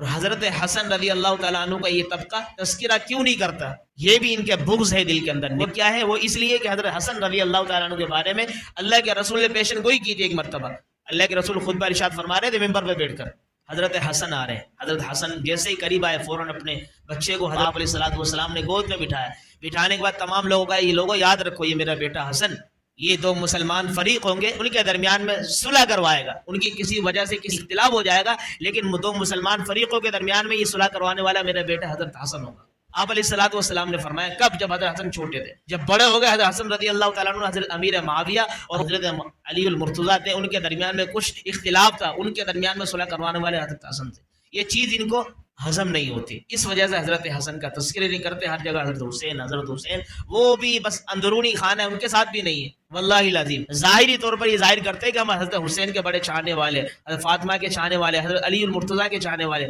اور حضرت حسن رضی اللہ تعالیٰ عنہ کا یہ طبقہ تذکرہ کیوں نہیں کرتا؟ یہ بھی ان کے بغض ہے دل کے اندر. وہ کیا ہے؟ وہ اس لیے کہ حضرت حسن رضی اللہ تعالیٰ عنہ کے بارے میں اللہ کے رسول نے پیشن گوئی کی تھی. ایک مرتبہ اللہ کے رسول خطبہ ارشاد فرما رہے تھے ممبر پہ بیٹھ کر، حضرت حسن آ رہے ہیں. حضرت حسن جیسے ہی قریب آئے فوراً اپنے بچے کو حضرت علیہ الصلوۃ والسلام نے گود میں بٹھایا. بٹھانے کے بعد تمام لوگوں کا یہ لوگوں یاد رکھو یہ میرا بیٹا حسن، یہ دو مسلمان فریق ہوں گے، ان کے درمیان میں صلح کروائے گا، ان کی کسی وجہ سے کسی اختلاف ہو جائے گا لیکن دو مسلمان فریقوں کے درمیان میں یہ صلح کروانے والا میرا بیٹا حضرت حسن ہوگا. آپ علیہ الصلوۃ والسلام نے فرمایا کب؟ جب حضرت حسن چھوٹے تھے. جب بڑے ہو گئے حضرت حسن رضی اللہ تعالیٰ عنہ حضرت امیر معاویہ اور حضرت علی المرتضیٰ تھے، ان کے درمیان میں کچھ اختلاف تھا، ان کے درمیان میں صلح کروانے والے حضرت حسن تھے. یہ چیز ان کو ہضم نہیں ہوتی، اس وجہ سے حضرت حسن کا تذکرہ نہیں کرتے. ہر جگہ حضرت حسین وہ بھی بس اندرونی خانہ ہے، ان کے ساتھ بھی نہیں ہے. واللہ العظیم ظاہری طور پر یہ ظاہر کرتے ہیں کہ ہم حضرت حسین کے بڑے چاہنے والے، حضرت فاطمہ کے چاہنے والے، حضرت علی المرتضیٰ کے چاہنے والے.